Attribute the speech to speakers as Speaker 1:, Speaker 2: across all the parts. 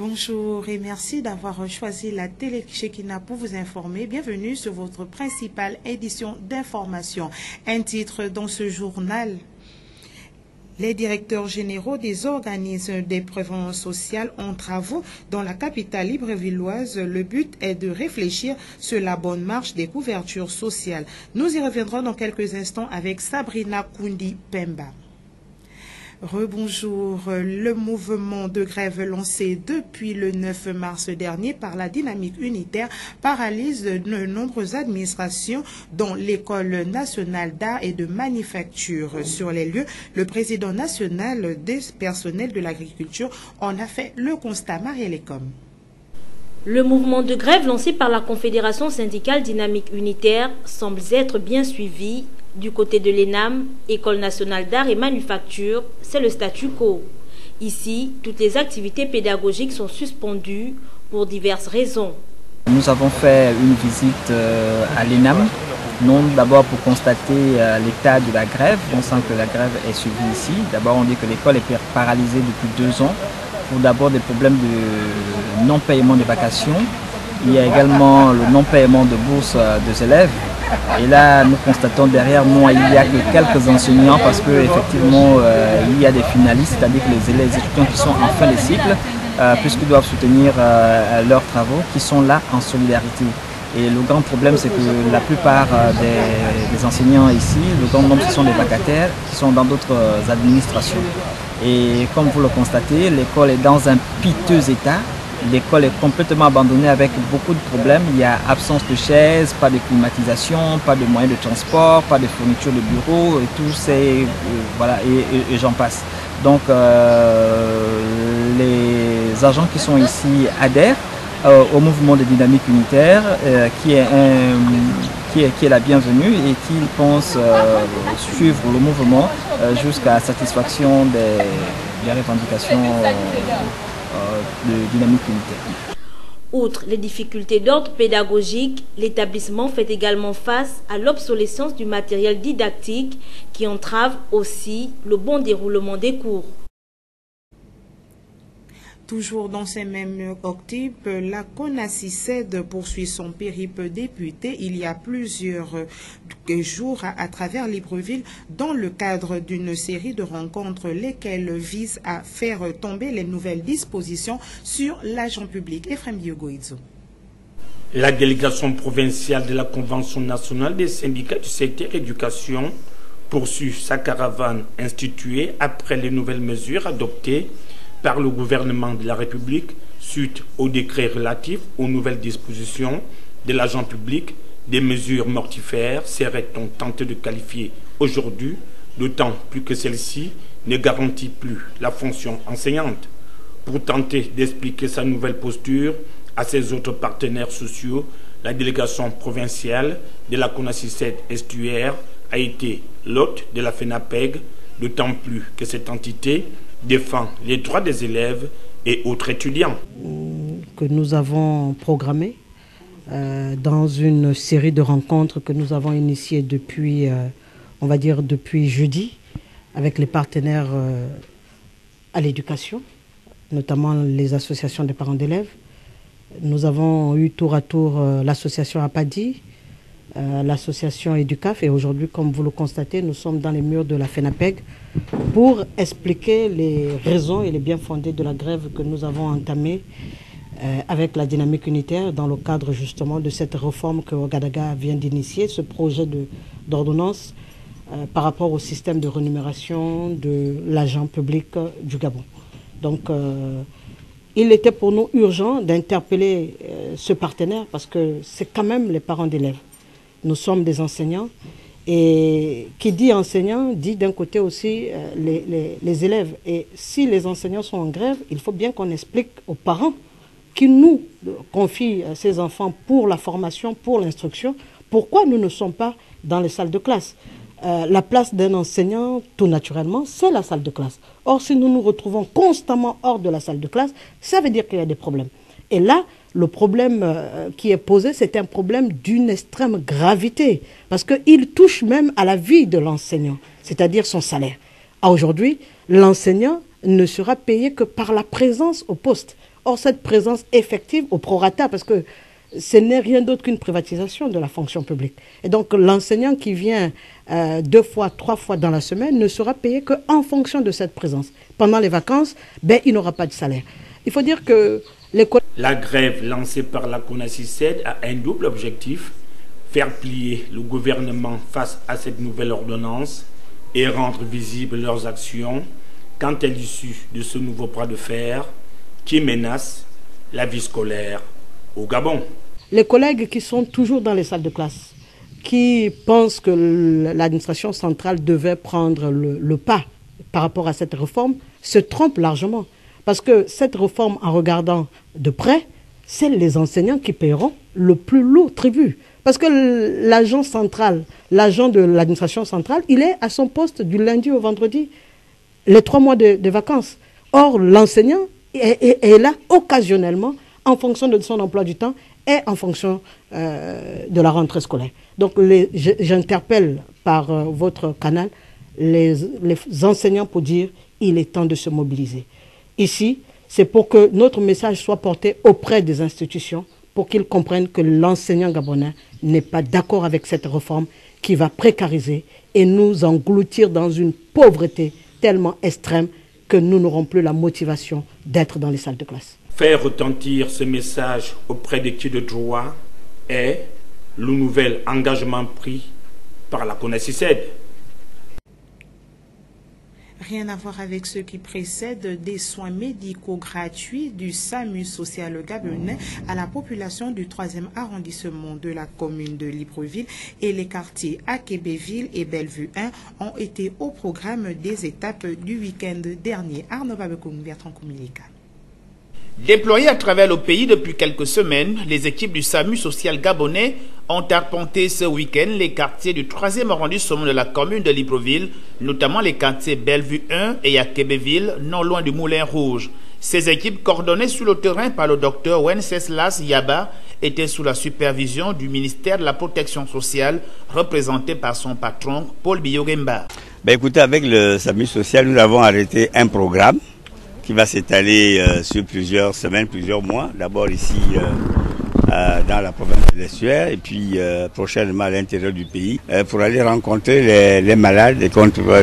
Speaker 1: Bonjour et merci d'avoir choisi la télé Chekina pour vous informer. Bienvenue sur votre principale édition d'information. Un titre dans ce journal. Les directeurs généraux des organismes des préventions sociales ont travaux dans la capitale librevilloise. Le but est de réfléchir sur la bonne marche des couvertures sociales. Nous y reviendrons dans quelques instants avec Sabrina Koundi Pemba. Rebonjour. Le mouvement de grève lancé depuis le 9 mars dernier par la dynamique unitaire paralyse de nombreuses administrations dont l'École nationale d'art et de manufacture. Sur les lieux, le président national des personnels de l'agriculture en a fait le constat. Marie-Lécom.
Speaker 2: Le mouvement de grève lancé par la Confédération syndicale dynamique unitaire semble être bien suivi. Du côté de l'ENAM, École nationale d'art et manufacture, c'est le statu quo. Ici, toutes les activités pédagogiques sont suspendues pour diverses raisons.
Speaker 3: Nous avons fait une visite à l'ENAM, non d'abord pour constater l'état de la grève. On sent que la grève est suivie ici. D'abord, on dit que l'école est paralysée depuis 2 ans pour d'abord des problèmes de non-paiement des vacations. Il y a également le non-paiement de bourses des élèves. Et là, nous constatons derrière moi, il n'y a que quelques enseignants parce qu'effectivement, il y a des finalistes, c'est-à-dire que les étudiants qui sont en fin de cycle, puisqu'ils doivent soutenir leurs travaux, qui sont là en solidarité. Et le grand problème, c'est que la plupart des enseignants ici, le grand nombre, ce sont des vacataires qui sont dans d'autres administrations. Et comme vous le constatez, l'école est dans un piteux état. L'école est complètement abandonnée avec beaucoup de problèmes. Il y a absence de chaises, pas de climatisation, pas de moyens de transport, pas de fourniture de bureaux et tout c'est voilà et j'en passe. Donc les agents qui sont ici adhèrent au mouvement de dynamique unitaire qui est la bienvenue et qui pense suivre le mouvement jusqu'à satisfaction des revendications de dynamique unitaire.
Speaker 2: Outre les difficultés d'ordre pédagogique, l'établissement fait également face à l'obsolescence du matériel didactique qui entrave aussi le bon déroulement des cours.
Speaker 1: Toujours dans ces mêmes octopes, la CONACYCED poursuit son périple député il y a plusieurs jours à travers Libreville dans le cadre d'une série de rencontres lesquelles visent à faire tomber les nouvelles dispositions sur l'agent public. Ephraim Biogoïdzo.
Speaker 4: La délégation provinciale de la Convention nationale des syndicats du secteur éducation poursuit sa caravane instituée après les nouvelles mesures adoptées par le gouvernement de la République suite au décret relatif aux nouvelles dispositions de l'agent public, des mesures mortifères, serait-on tenté de qualifier aujourd'hui, d'autant plus que celle-ci ne garantit plus la fonction enseignante. Pour tenter d'expliquer sa nouvelle posture à ses autres partenaires sociaux, la délégation provinciale de la CONACYCED Estuaire a été l'hôte de la FENAPEG, d'autant plus que cette entité défend les droits des élèves et autres étudiants.
Speaker 5: Que nous avons programmé dans une série de rencontres que nous avons initiées depuis, on va dire depuis jeudi, avec les partenaires à l'éducation, notamment les associations des parents d'élèves. Nous avons eu tour à tour l'association APADI, l'association EDUCAF et aujourd'hui, comme vous le constatez, nous sommes dans les murs de la FENAPEG pour expliquer les raisons et les bien-fondés de la grève que nous avons entamée avec la dynamique unitaire dans le cadre justement de cette réforme que Ouagadougou vient d'initier, ce projet d'ordonnance par rapport au système de rémunération de l'agent public du Gabon. Donc il était pour nous urgent d'interpeller ce partenaire parce que c'est quand même les parents d'élèves. Nous sommes des enseignants et qui dit enseignant dit d'un côté aussi les élèves. Et si les enseignants sont en grève, il faut bien qu'on explique aux parents qui nous confient ces enfants pour la formation, pour l'instruction, pourquoi nous ne sommes pas dans les salles de classe. La place d'un enseignant, tout naturellement, c'est la salle de classe. Or, si nous nous retrouvons constamment hors de la salle de classe, ça veut dire qu'il y a des problèmes. Et là, le problème qui est posé, c'est un problème d'une extrême gravité, parce qu'il touche même à la vie de l'enseignant, c'est-à-dire son salaire. Aujourd'hui, l'enseignant ne sera payé que par la présence au poste. Or, cette présence effective au prorata, parce que ce n'est rien d'autre qu'une privatisation de la fonction publique. Et donc, l'enseignant qui vient 2 fois, 3 fois dans la semaine ne sera payé qu'en fonction de cette présence. Pendant les vacances, il n'aura pas de salaire. Il faut dire que
Speaker 4: la grève lancée par la CONACYCED a un double objectif: faire plier le gouvernement face à cette nouvelle ordonnance et rendre visibles leurs actions quant à l'issue de ce nouveau bras de fer qui menace la vie scolaire au Gabon.
Speaker 5: Les collègues qui sont toujours dans les salles de classe, qui pensent que l'administration centrale devait prendre le pas par rapport à cette réforme, se trompent largement. Parce que cette réforme, en regardant de près, c'est les enseignants qui paieront le plus lourd tribut. Parce que l'agent central, l'agent de l'administration centrale, il est à son poste du lundi au vendredi, les 3 mois de vacances. Or, l'enseignant est là occasionnellement en fonction de son emploi du temps et en fonction de la rentrée scolaire. Donc, j'interpelle par votre canal les enseignants pour dire qu'il est temps de se mobiliser. Ici, c'est pour que notre message soit porté auprès des institutions pour qu'ils comprennent que l'enseignant gabonais n'est pas d'accord avec cette réforme qui va précariser et nous engloutir dans une pauvreté tellement extrême que nous n'aurons plus la motivation d'être dans les salles de classe.
Speaker 4: Faire retentir ce message auprès des qui de droit est le nouvel engagement pris par la CONACYCED.
Speaker 1: Rien à voir avec ce qui précède, des soins médicaux gratuits du SAMU social gabonais à la population du 3e arrondissement de la commune de Libreville et les quartiers Akébéville et Bellevue 1 ont été au programme des étapes du week-end dernier. Arnaud Babekoum, Bertrand Koumilika.
Speaker 6: Déployés à travers le pays depuis quelques semaines, les équipes du SAMU social gabonais ont arpenté ce week-end les quartiers du 3e arrondissement de la commune de Libreville, notamment les quartiers Bellevue 1 et Akébéville, non loin du Moulin Rouge. Ces équipes, coordonnées sur le terrain par le docteur Wenceslas Yaba, étaient sous la supervision du ministère de la Protection sociale, représenté par son patron, Paul Biyogemba.
Speaker 7: Écoutez, avec le SAMU social, nous avons arrêté un programme qui va s'étaler sur plusieurs semaines, plusieurs mois. D'abord ici dans la province de l'Estuaire et puis prochainement à l'intérieur du pays pour aller rencontrer les malades, les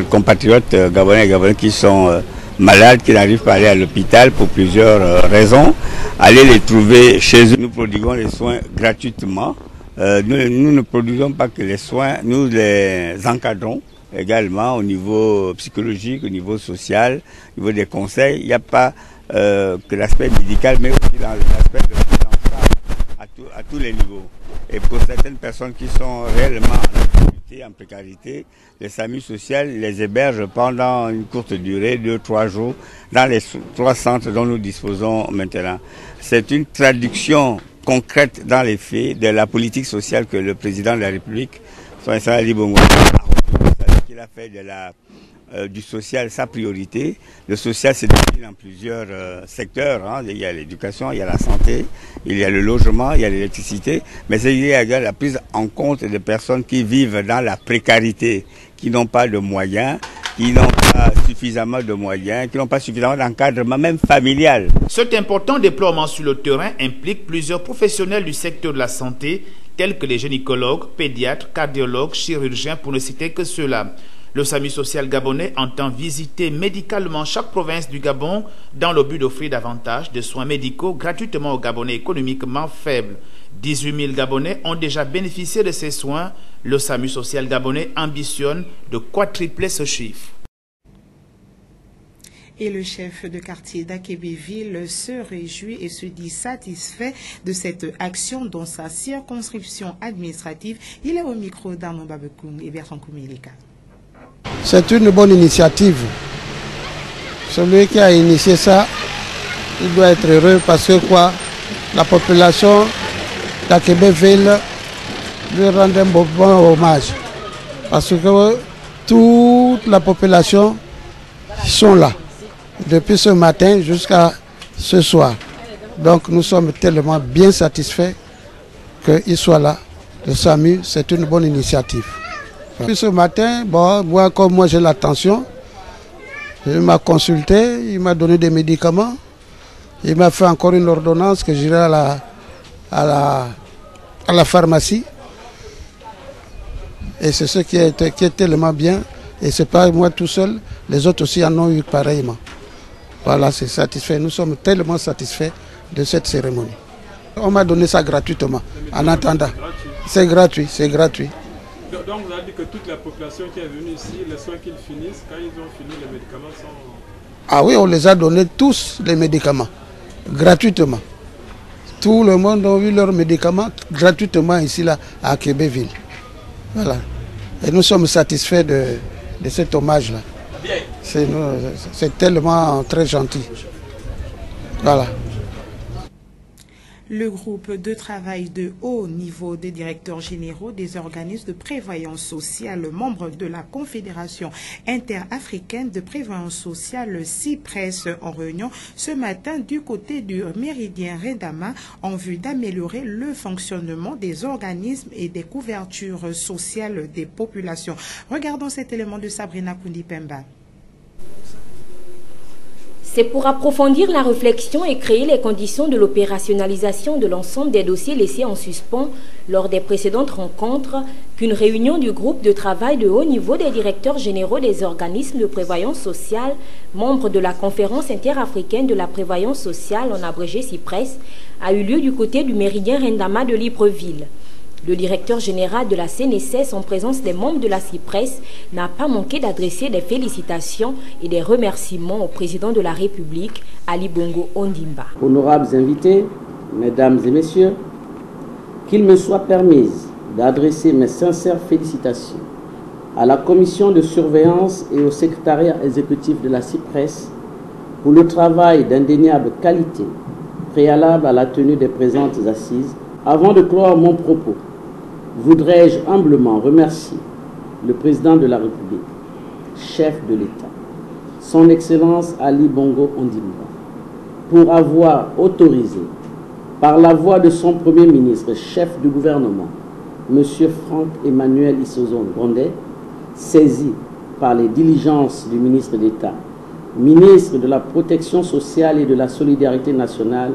Speaker 7: compatriotes gabonais et gabonais qui sont malades, qui n'arrivent pas à aller à l'hôpital pour plusieurs raisons. Aller les trouver chez eux. Nous prodiguons les soins gratuitement. Nous ne produisons pas que les soins, nous les encadrons également au niveau psychologique, au niveau social, au niveau des conseils. Il n'y a pas que l'aspect médical, mais aussi dans l'aspect de prise en charge à tous les niveaux. Et pour certaines personnes qui sont réellement en difficulté, en précarité, les SAMU social les hébergent pendant une courte durée, 2-3 jours, dans les 3 centres dont nous disposons maintenant. C'est une traduction concrète dans les faits de la politique sociale que le président de la République, son Excellence Ali Bongo, il a fait du social sa priorité. Le social se décline en plusieurs secteurs. Il y a l'éducation, il y a la santé, il y a le logement, il y a l'électricité. Mais il y a la prise en compte des personnes qui vivent dans la précarité, qui n'ont pas de moyens, qui n'ont pas suffisamment de moyens, qui n'ont pas suffisamment d'encadrement, même familial.
Speaker 6: Cet important déploiement sur le terrain implique plusieurs professionnels du secteur de la santé, tels que les gynécologues, pédiatres, cardiologues, chirurgiens, pour ne citer que ceux-là. Le SAMU social gabonais entend visiter médicalement chaque province du Gabon dans le but d'offrir davantage de soins médicaux gratuitement aux Gabonais économiquement faibles. 18 000 Gabonais ont déjà bénéficié de ces soins. Le SAMU social gabonais ambitionne de quadrupler ce chiffre.
Speaker 1: Et le chef de quartier d'Akébéville se réjouit et se dit satisfait de cette action dans sa circonscription administrative. Il est au micro d'Arnaud Babekoum et Bertrand Koumilika.
Speaker 8: C'est une bonne initiative. Celui qui a initié ça, il doit être heureux parce que la population d'Akébéville lui rend un bon hommage. Parce que toute la population sont là. Depuis ce matin jusqu'à ce soir. Donc nous sommes tellement bien satisfaits qu'il soit là. Le SAMU, c'est une bonne initiative. Depuis ce matin, moi comme j'ai la tension, il m'a consulté, il m'a donné des médicaments. Il m'a fait encore une ordonnance que j'irai à la pharmacie. Et c'est ce qui est tellement bien. Et ce n'est pas moi tout seul, les autres aussi en ont eu pareillement. Voilà, c'est satisfait. Nous sommes tellement satisfaits de cette cérémonie. On m'a donné ça gratuitement, en attendant. C'est gratuit, c'est gratuit.
Speaker 9: Donc vous avez dit que toute la population qui est venue ici, les soins qu'ils finissent, quand ils ont fini, les médicaments sont...
Speaker 8: Ah oui, on les a donnés tous, les médicaments, gratuitement. Tout le monde a eu leurs médicaments gratuitement ici, là, à Québéville. Voilà. Et nous sommes satisfaits de cet hommage-là. C'est tellement très gentil. Voilà.
Speaker 1: Le groupe de travail de haut niveau des directeurs généraux des organismes de prévoyance sociale, membres de la Confédération interafricaine de prévoyance sociale, CIPRES, en réunion ce matin du côté du méridien Rendama en vue d'améliorer le fonctionnement des organismes et des couvertures sociales des populations. Regardons cet élément de Sabrina Koundipemba.
Speaker 2: C'est pour approfondir la réflexion et créer les conditions de l'opérationnalisation de l'ensemble des dossiers laissés en suspens lors des précédentes rencontres qu'une réunion du groupe de travail de haut niveau des directeurs généraux des organismes de prévoyance sociale, membres de la Conférence interafricaine de la prévoyance sociale, en abrégé CIPRES, a eu lieu du côté du méridien Rendama de Libreville. Le directeur général de la CNSS, en présence des membres de la CIPRES, n'a pas manqué d'adresser des félicitations et des remerciements au président de la République, Ali Bongo Ondimba.
Speaker 10: Honorables invités, mesdames et messieurs, qu'il me soit permis d'adresser mes sincères félicitations à la commission de surveillance et au secrétariat exécutif de la CIPRES pour le travail d'indéniable qualité préalable à la tenue des présentes assises. Avant de clore mon propos, voudrais-je humblement remercier le président de la République, chef de l'État, son Excellence Ali Bongo Ondimba, pour avoir autorisé, par la voix de son Premier ministre, chef du gouvernement, M. Franck Emmanuel Issozon Gondé, saisi par les diligences du ministre d'État, ministre de la Protection sociale et de la Solidarité nationale,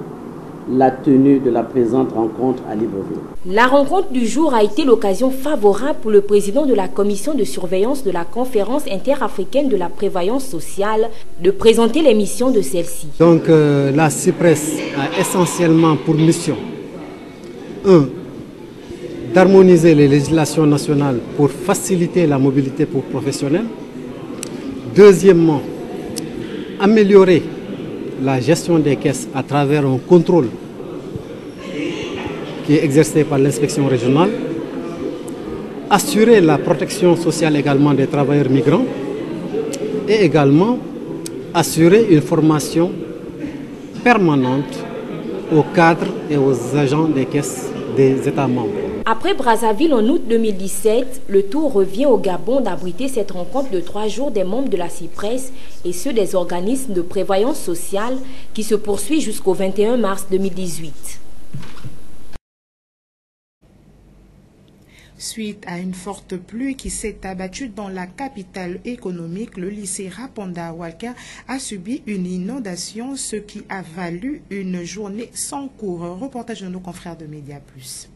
Speaker 10: la tenue de la présente rencontre à Libreville.
Speaker 2: La rencontre du jour a été l'occasion favorable pour le président de la commission de surveillance de la Conférence interafricaine de la prévoyance sociale de présenter les missions de celle-ci.
Speaker 11: Donc la CIPRES a essentiellement pour mission 1. D'harmoniser les législations nationales pour faciliter la mobilité pour professionnels. Deuxièmement, améliorer la gestion des caisses à travers un contrôle qui est exercé par l'inspection régionale, assurer la protection sociale également des travailleurs migrants et également assurer une formation permanente aux cadres et aux agents des caisses des États membres.
Speaker 2: Après Brazzaville en août 2017, le tour revient au Gabon d'abriter cette rencontre de 3 jours des membres de la CIPRES et ceux des organismes de prévoyance sociale qui se poursuit jusqu'au 21 mars 2018.
Speaker 1: Suite à une forte pluie qui s'est abattue dans la capitale économique, le lycée Raponda Walker a subi une inondation, ce qui a valu une journée sans cours. Reportage de nos confrères de Média Plus.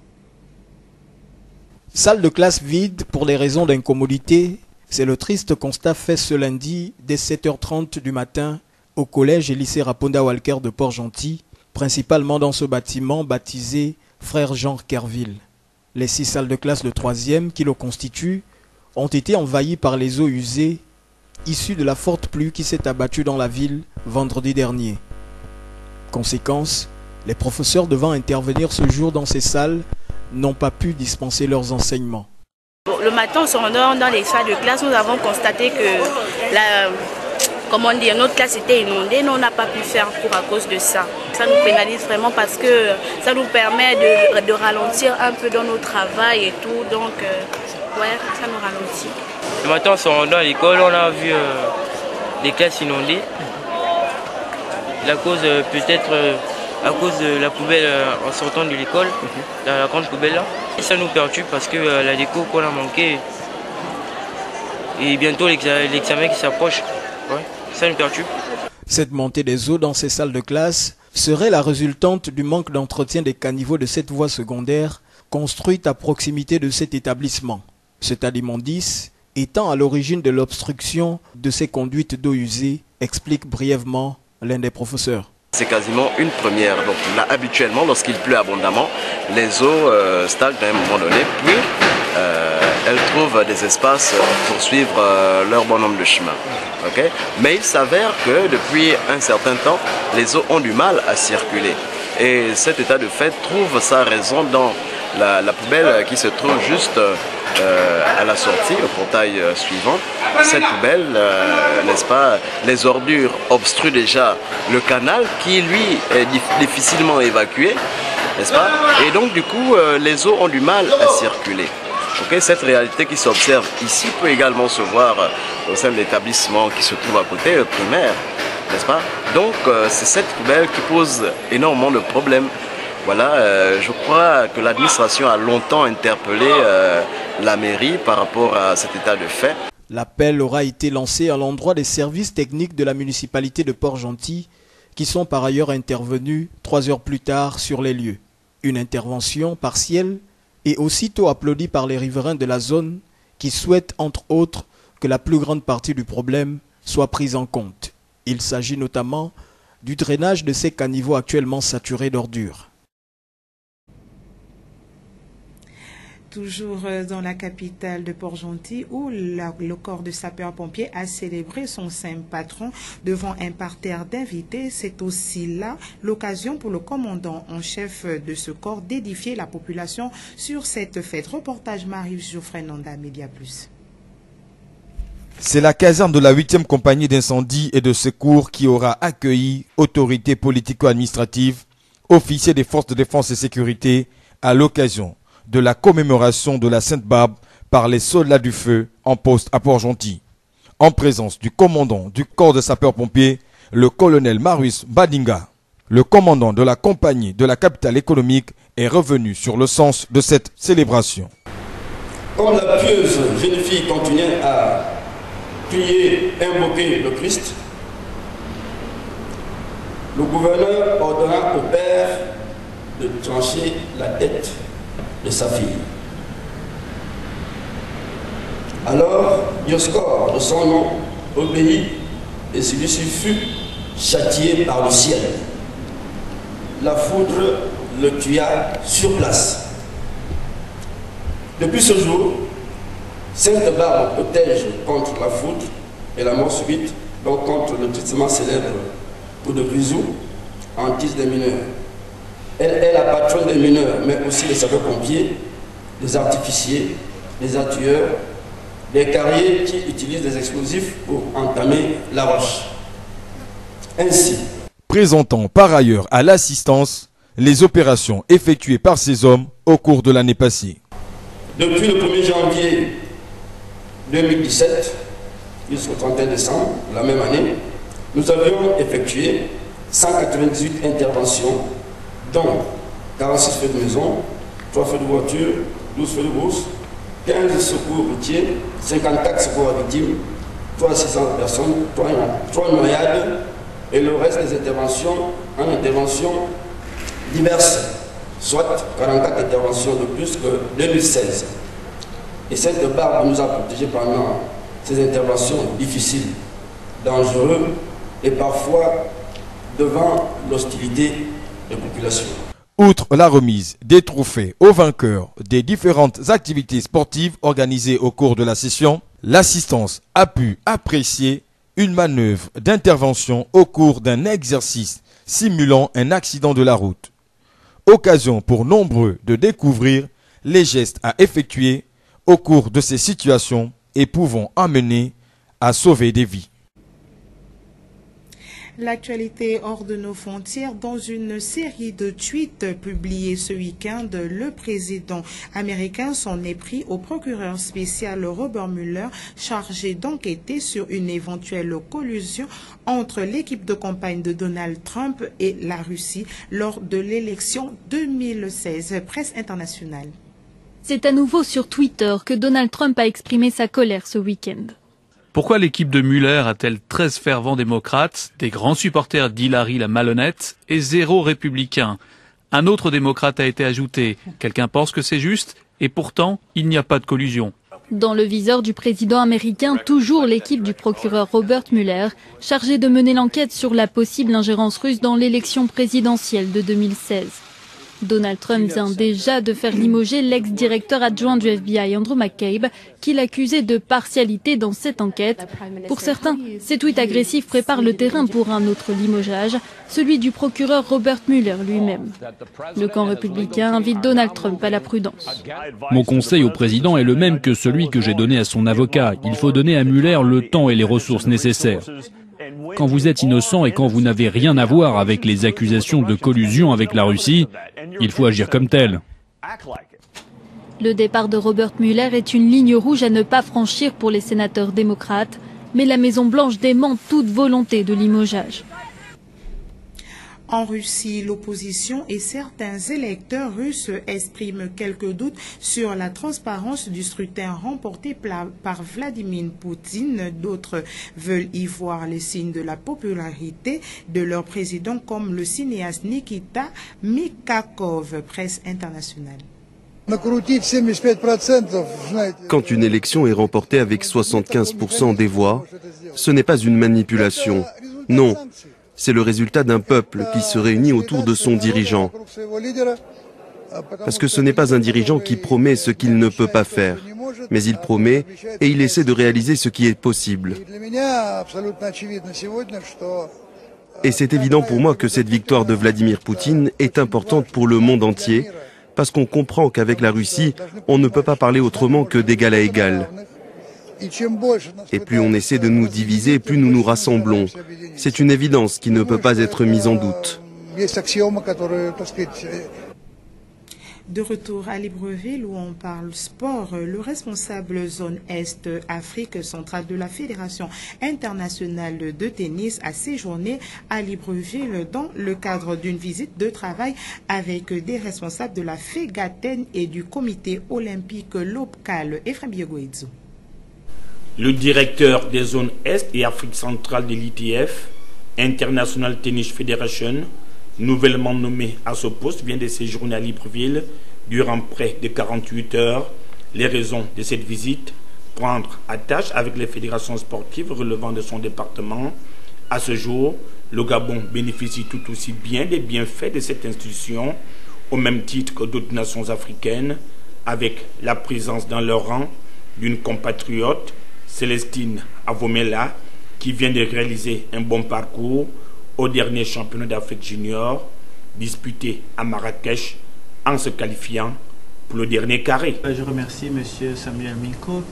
Speaker 12: Salle de classe vide pour des raisons d'incommodité, c'est le triste constat fait ce lundi dès 7h30 du matin au collège et lycée Raponda Walker de Port-Gentil, principalement dans ce bâtiment baptisé Frère Jean Kerville. Les 6 salles de classe de 3e qui le constituent ont été envahies par les eaux usées issues de la forte pluie qui s'est abattue dans la ville vendredi dernier. Conséquence, les professeurs devant intervenir ce jour dans ces salles n'ont pas pu dispenser leurs enseignements.
Speaker 13: Le matin, en se rendant dans les salles de classe, nous avons constaté que notre classe était inondée. Nous, on n'a pas pu faire cours à cause de ça. Ça nous pénalise vraiment parce que ça nous permet de ralentir un peu dans nos travail et tout. Donc, ouais, ça nous ralentit.
Speaker 14: Le matin, en se rendant à l'école, on a vu les classes inondées. La cause peut-être... à cause de la poubelle en sortant de l'école, la grande poubelle là. Et ça nous perturbe parce que la déco qu'on a manqué et bientôt l'examen qui s'approche, ouais, ça nous perturbe.
Speaker 12: Cette montée des eaux dans ces salles de classe serait la résultante du manque d'entretien des caniveaux de cette voie secondaire construite à proximité de cet établissement. Cet alimendice étant à l'origine de l'obstruction de ces conduites d'eau usée, explique brièvement l'un des professeurs.
Speaker 15: C'est quasiment une première. Donc là, habituellement, lorsqu'il pleut abondamment, les eaux stagnent à un moment donné, puis elles trouvent des espaces pour suivre leur bonhomme de chemin. Okay? Mais il s'avère que depuis un certain temps, les eaux ont du mal à circuler. Et cet état de fait trouve sa raison dans la poubelle qui se trouve juste à la sortie, au portail suivant. Cette poubelle, n'est-ce pas, les ordures obstruent déjà le canal qui, lui, est difficilement évacué, n'est-ce pas? Et donc, du coup, les eaux ont du mal à circuler. Okay, cette réalité qui s'observe ici peut également se voir au sein de l'établissement qui se trouve à côté, primaire, n'est-ce pas? Donc, c'est cette poubelle qui pose énormément de problèmes. Voilà, je crois que l'administration a longtemps interpellé la mairie par rapport à cet état de fait.
Speaker 12: L'appel aura été lancé à l'endroit des services techniques de la municipalité de Port-Gentil qui sont par ailleurs intervenus 3 heures plus tard sur les lieux. Une intervention partielle et aussitôt applaudie par les riverains de la zone qui souhaitent entre autres que la plus grande partie du problème soit prise en compte. Il s'agit notamment du drainage de ces caniveaux actuellement saturés d'ordures.
Speaker 1: Toujours dans la capitale de Port-Gentil où le corps de sapeurs-pompiers a célébré son saint patron devant un parterre d'invités. C'est aussi là l'occasion pour le commandant en chef de ce corps d'édifier la population sur cette fête. Reportage Marius Geoffrey Nanda, Média Plus.
Speaker 16: C'est la caserne de la 8e compagnie d'incendie et de secours qui aura accueilli autorités politico-administratives, officiers des forces de défense et sécurité à l'occasion de la commémoration de la Sainte-Barbe par les soldats du feu en poste à Port-Gentil. En présence du commandant du corps de sapeurs-pompiers, le colonel Marius Badinga. Le commandant de la compagnie de la capitale économique est revenu sur le sens de cette célébration.
Speaker 17: Comme la pieuse jeune fille continuait à prier, invoquer le Christ, le gouverneur ordonna au père de trancher la tête de sa fille. Alors Dioscore, de son nom, obéit et celui-ci fut châtié par le ciel. La foudre le tua sur place. Depuis ce jour, Sainte-Barbe protège contre la foudre et la mort subite, donc contre le tristement célèbre coup de grisou en tisse des mineurs. Elle est la patronne des mineurs, mais aussi des sapeurs-pompiers, des artificiers, des artilleurs, des carriers qui utilisent des explosifs pour entamer la roche. Ainsi,
Speaker 16: présentant par ailleurs à l'assistance les opérations effectuées par ces hommes au cours de l'année passée.
Speaker 17: Depuis le 1er janvier 2017 jusqu'au 31 décembre la même année, nous avions effectué 198 interventions, dont 46 feux de maison, 3 feux de voiture, 12 feux de brousse, 15 secours routiers, 54 secours à victimes, 3 assistants de personnes, 3 noyades et le reste des interventions en interventions diverses, soit 44 interventions de plus que 2016. Et Sainte-Barbe nous a protégés pendant ces interventions difficiles, dangereuses et parfois devant l'hostilité des populations.
Speaker 16: Outre la remise des trophées aux vainqueurs des différentes activités sportives organisées au cours de la session, l'assistance a pu apprécier une manœuvre d'intervention au cours d'un exercice simulant un accident de la route. Occasion pour nombreux de découvrir les gestes à effectuer au cours de ces situations et pouvant amener à sauver des vies.
Speaker 1: L'actualité hors de nos frontières, dans une série de tweets publiés ce week-end, le président américain s'en est pris au procureur spécial Robert Mueller, chargé d'enquêter sur une éventuelle collusion entre l'équipe de campagne de Donald Trump et la Russie lors de l'élection 2016. Presse internationale.
Speaker 18: C'est à nouveau sur Twitter que Donald Trump a exprimé sa colère ce week-end. Pourquoi l'équipe de Muller a-t-elle 13 fervents démocrates, des grands supporters d'Hillary la malhonnête et 0 républicain? Un autre démocrate a été ajouté. Quelqu'un pense que c'est juste et pourtant il n'y a pas de collusion.
Speaker 19: Dans le viseur du président américain, toujours l'équipe du procureur Robert Mueller, chargée de mener l'enquête sur la possible ingérence russe dans l'élection présidentielle de 2016. Donald Trump vient déjà de faire limoger l'ex-directeur adjoint du FBI Andrew McCabe, qui l'accusait de partialité dans cette enquête. Pour certains, ces tweets agressifs préparent le terrain pour un autre limogeage, celui du procureur Robert Mueller lui-même. Le camp républicain invite Donald Trump à la prudence.
Speaker 20: Mon conseil au président est le même que celui que j'ai donné à son avocat. Il faut donner à Mueller le temps et les ressources nécessaires. Quand vous êtes innocent et quand vous n'avez rien à voir avec les accusations de collusion avec la Russie, il faut agir comme tel.
Speaker 19: Le départ de Robert Mueller est une ligne rouge à ne pas franchir pour les sénateurs démocrates, mais la Maison-Blanche dément toute volonté de limogeage.
Speaker 1: En Russie, l'opposition et certains électeurs russes expriment quelques doutes sur la transparence du scrutin remporté par Vladimir Poutine. D'autres veulent y voir les signes de la popularité de leur président, comme le cinéaste Nikita Mikhalkov, Presse internationale.
Speaker 21: Quand une élection est remportée avec 75% des voix, ce n'est pas une manipulation. Non. C'est le résultat d'un peuple qui se réunit autour de son dirigeant. Parce que ce n'est pas un dirigeant qui promet ce qu'il ne peut pas faire, mais il promet et il essaie de réaliser ce qui est possible. Et c'est évident pour moi que cette victoire de Vladimir Poutine est importante pour le monde entier, parce qu'on comprend qu'avec la Russie, on ne peut pas parler autrement que d'égal à égal. Et plus on essaie de nous diviser, plus nous nous rassemblons. C'est une évidence qui ne peut pas être mise en doute.
Speaker 1: De retour à Libreville où on parle sport, le responsable zone Est Afrique centrale de la Fédération internationale de tennis a séjourné à Libreville dans le cadre d'une visite de travail avec des responsables de la FEGATEN et du comité olympique local. Ephraim Biegoïdzo.
Speaker 4: Le directeur des zones Est et Afrique centrale de l'ITF, International Tennis Federation, nouvellement nommé à ce poste, vient de séjourner à Libreville durant près de 48 heures. Les raisons de cette visite: prendre attache avec les fédérations sportives relevant de son département. À ce jour, le Gabon bénéficie tout aussi bien des bienfaits de cette institution, au même titre que d'autres nations africaines, avec la présence dans leur rang d'une compatriote, Célestine Avomela, qui vient de réaliser un bon parcours au dernier championnat d'Afrique junior disputé à Marrakech en se qualifiant pour le dernier carré.
Speaker 22: Je remercie M. Samuel Minko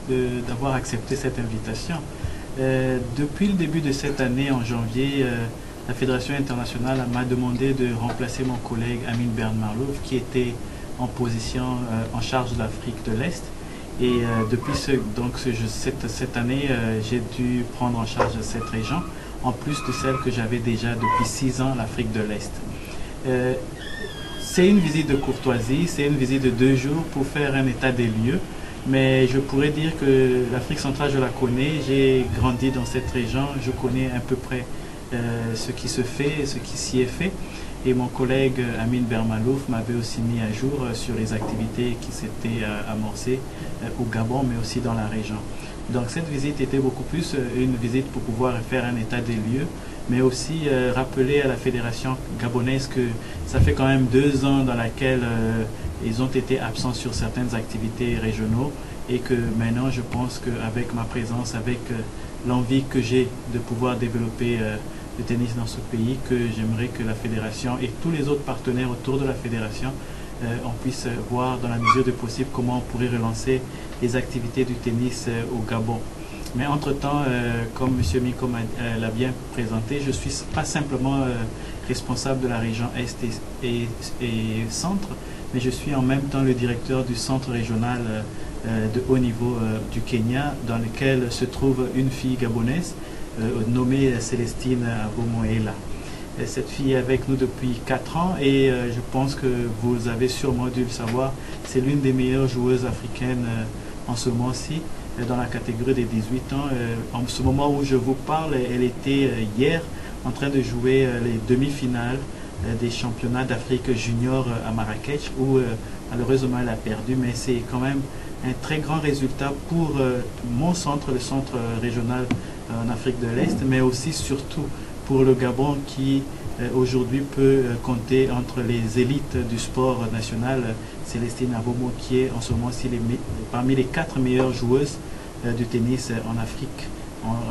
Speaker 22: d'avoir accepté cette invitation. Depuis le début de cette année, en janvier, la Fédération internationale m'a demandé de remplacer mon collègue Amin Bernmarlouf, qui était en position en charge de l'Afrique de l'Est. Et depuis cette année, j'ai dû prendre en charge cette région, en plus de celle que j'avais déjà depuis 6 ans, l'Afrique de l'Est. C'est une visite de courtoisie, c'est une visite de 2 jours pour faire un état des lieux, mais je pourrais dire que l'Afrique centrale, je la connais, j'ai grandi dans cette région, je connais à peu près ce qui se fait, ce qui s'y est fait. Et mon collègue Amin Bernmarlouf m'avait aussi mis à jour sur les activités qui s'étaient amorcées au Gabon, mais aussi dans la région. Donc cette visite était beaucoup plus une visite pour pouvoir faire un état des lieux, mais aussi rappeler à la fédération gabonaise que ça fait quand même 2 ans dans laquelle ils ont été absents sur certaines activités régionaux, et que maintenant je pense qu'avec ma présence, avec l'envie que j'ai de pouvoir développer le tennis dans ce pays, que j'aimerais que la fédération et tous les autres partenaires autour de la fédération on puisse voir dans la mesure du possible comment on pourrait relancer les activités du tennis au Gabon. Mais entre-temps, comme M. Miko l'a bien présenté, je ne suis pas simplement responsable de la région Est et Centre, mais je suis en même temps le directeur du centre régional de haut niveau du Kenya, dans lequel se trouve une fille gabonaise nommée Célestine Avomoela. Cette fille est avec nous depuis 4 ans et je pense que vous avez sûrement dû le savoir, c'est l'une des meilleures joueuses africaines en ce moment-ci. dans la catégorie des 18 ans. En ce moment où je vous parle, elle était hier en train de jouer les demi-finales des championnats d'Afrique junior à Marrakech, où malheureusement elle a perdu, mais c'est quand même un très grand résultat pour mon centre, le centre régional en Afrique de l'Est, mais aussi surtout pour le Gabon qui aujourd'hui peut compter entre les élites du sport national. Célestine Abomo qui est en ce moment-ci parmi les 4 meilleures joueuses du tennis en Afrique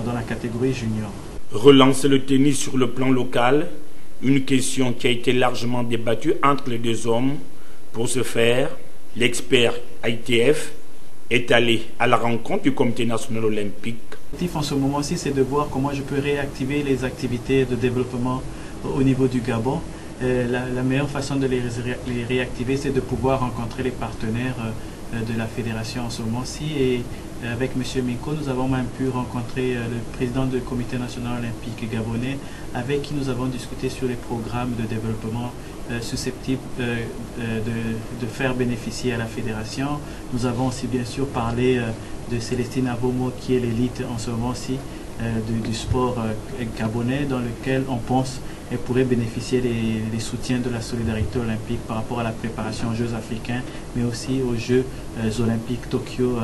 Speaker 22: dans la catégorie junior.
Speaker 4: Relancer le tennis sur le plan local, une question qui a été largement débattue entre les deux hommes. Pour ce faire, l'expert ITF est allé à la rencontre du Comité national olympique.
Speaker 22: L'objectif en ce moment-ci, c'est de voir comment je peux réactiver les activités de développement au niveau du Gabon. La meilleure façon de les réactiver, c'est de pouvoir rencontrer les partenaires de la fédération en ce moment-ci. Et avec M. Minko, nous avons même pu rencontrer le président du Comité national olympique gabonais, avec qui nous avons discuté sur les programmes de développement susceptibles de faire bénéficier à la fédération. Nous avons aussi bien sûr parlé de Célestine Abomo, qui est l'élite en ce moment-ci du sport gabonais, dans lequel on pense qu'elle pourrait bénéficier des soutiens de la solidarité olympique par rapport à la préparation aux Jeux africains, mais aussi aux Jeux olympiques Tokyo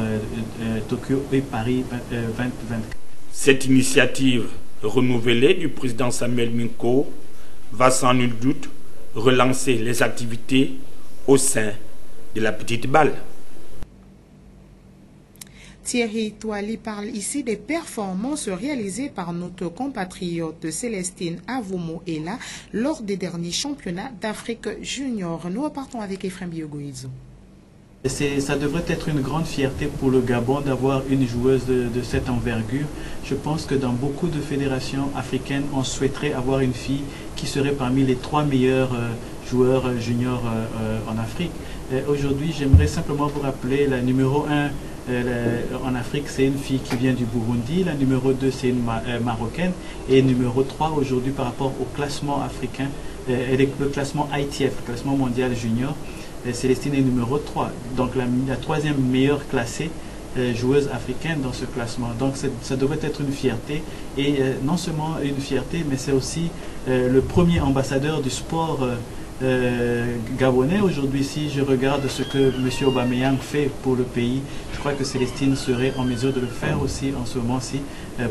Speaker 22: et Paris 2024.
Speaker 4: Cette initiative renouvelée du président Samuel Minko va sans nul doute relancer les activités au sein de la petite balle.
Speaker 1: Thierry Toali parle ici des performances réalisées par notre compatriote Célestine Avomo-Ela lors des derniers championnats d'Afrique junior. Nous repartons avec Ephraim Biogoïzo.
Speaker 22: Ça devrait être une grande fierté pour le Gabon d'avoir une joueuse de cette envergure. Je pense que dans beaucoup de fédérations africaines, on souhaiterait avoir une fille qui serait parmi les 3 meilleurs joueurs juniors en Afrique. Aujourd'hui, j'aimerais simplement vous rappeler la numéro 1 en Afrique, c'est une fille qui vient du Burundi, la numéro 2 c'est une Marocaine, et numéro 3 aujourd'hui par rapport au classement africain, le classement ITF, le classement mondial junior, Célestine est numéro 3, donc la 3e meilleure classée joueuse africaine dans ce classement. Donc ça devrait être une fierté, et non seulement une fierté, mais c'est aussi le premier ambassadeur du sport gabonais. Aujourd'hui, si je regarde ce que M. Aubameyang fait pour le pays, je crois que Célestine serait en mesure de le faire aussi en ce moment-ci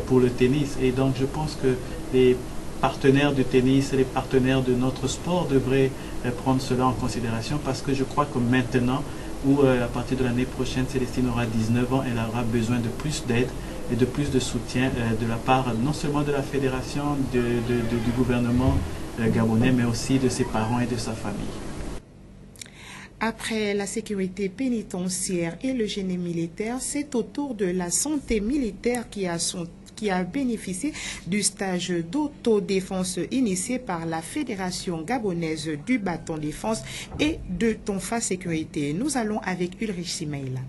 Speaker 22: pour le tennis. Et donc je pense que les partenaires du tennis et les partenaires de notre sport devraient prendre cela en considération, parce que je crois que maintenant, ou à partir de l'année prochaine, Célestine aura 19 ans, elle aura besoin de plus d'aide et de plus de soutien de la part non seulement de la fédération, du gouvernement gabonais, mais aussi de ses parents et de sa famille.
Speaker 1: Après la sécurité pénitentiaire et le génie militaire, c'est au tour de la santé militaire qui a bénéficié du stage d'autodéfense initié par la Fédération gabonaise du bâton défense et de Tonfa Sécurité. Nous allons avec Ulrich Simaïla.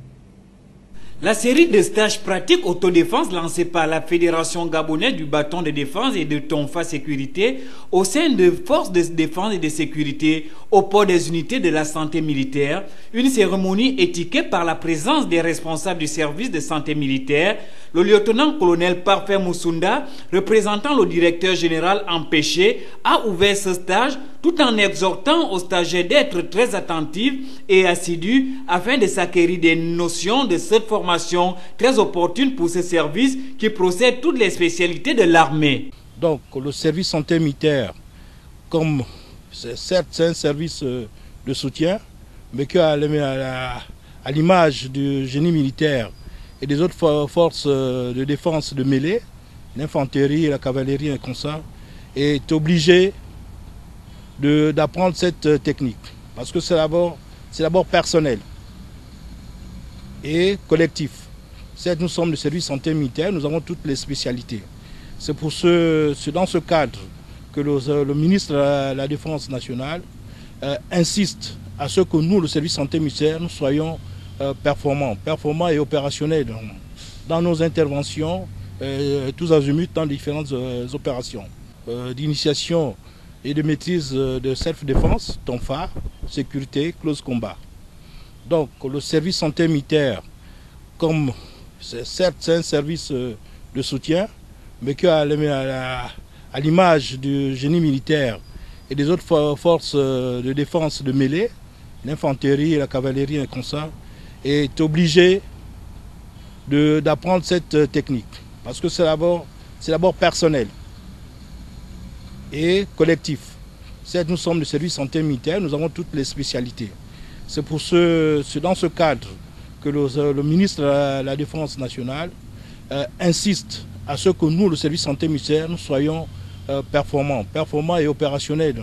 Speaker 3: La série de stages pratiques autodéfense lancée par la Fédération gabonaise du bâton de défense et de Tonfa Sécurité au sein de forces de défense et de sécurité au port des unités de la santé militaire, une cérémonie étiquée par la présence des responsables du service de santé militaire, le lieutenant-colonel Parfait Moussunda, représentant le directeur général empêché, a ouvert ce stage tout en exhortant aux stagiaires d'être très attentifs et assidus afin de s'acquérir des notions de cette formation très opportune pour ce service qui procède toutes les spécialités de l'armée.
Speaker 5: Donc le service santé militaire, comme certes c'est un service de soutien, mais qu'à l'image du génie militaire et des autres forces de défense de mêlée, l'infanterie, la cavalerie et comme ça, est obligé d'apprendre cette technique. Parce que c'est d'abord personnel et collectif. Certes, nous sommes le service santé militaire, nous avons toutes les spécialités. C'est dans ce cadre que le ministre de la Défense nationale insiste à ce que nous, le service santé militaire, nous soyons performants et opérationnels dans nos interventions, tous azimuts dans différentes opérations d'initiation et de maîtrise de self-défense, TONFA, sécurité, close combat. Donc le service santé militaire, comme Certes, c'est un service de soutien, mais qu'à l'image du génie militaire et des autres forces de défense de mêlée, l'infanterie, la cavalerie et comme ça, est obligé d'apprendre cette technique. Parce que c'est d'abord personnel et collectif. Certes, nous sommes le service santé militaire, nous avons toutes les spécialités. C'est dans ce cadre que le ministre de la Défense nationale insiste à ce que nous, le service santé militaire, nous soyons performants et opérationnels.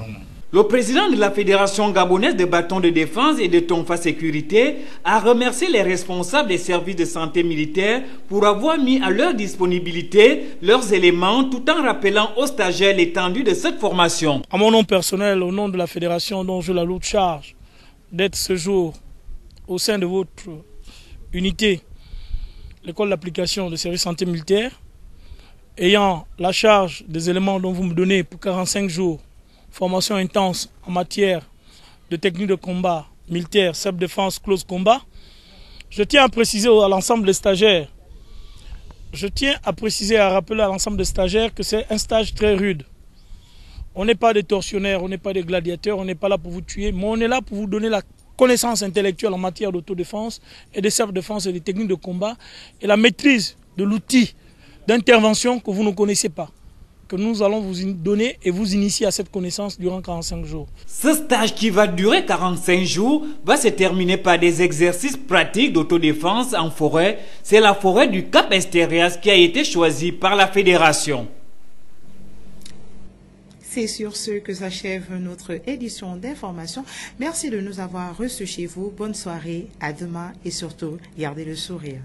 Speaker 3: Le président de la Fédération gabonaise de bâtons de défense et de Tonfa Sécurité a remercié les responsables des services de santé militaire pour avoir mis à leur disponibilité leurs éléments tout en rappelant aux stagiaires l'étendue de cette formation.
Speaker 6: À mon nom personnel, au nom de la Fédération dont j'ai la lourde charge d'être ce jour au sein de votre unité, l'école d'application de service santé militaire, ayant la charge des éléments dont vous me donnez pour 45 jours, formation intense en matière de technique de combat militaire, self-défense, close combat. Je tiens à préciser à l'ensemble des stagiaires, à rappeler à l'ensemble des stagiaires que c'est un stage très rude. On n'est pas des tortionnaires, on n'est pas des gladiateurs, on n'est pas là pour vous tuer, mais on est là pour vous donner la connaissance intellectuelle en matière d'autodéfense et de self-défense et des techniques de combat et la maîtrise de l'outil d'intervention que vous ne connaissez pas, que nous allons vous donner et vous initier à cette connaissance durant 45 jours.
Speaker 3: Ce stage qui va durer 45 jours va se terminer par des exercices pratiques d'autodéfense en forêt. C'est la forêt du Cap Esterias qui a été choisie par la Fédération.
Speaker 1: C'est sur ce que s'achève notre édition d'information. Merci de nous avoir reçus chez vous. Bonne soirée, à demain et surtout, gardez le sourire.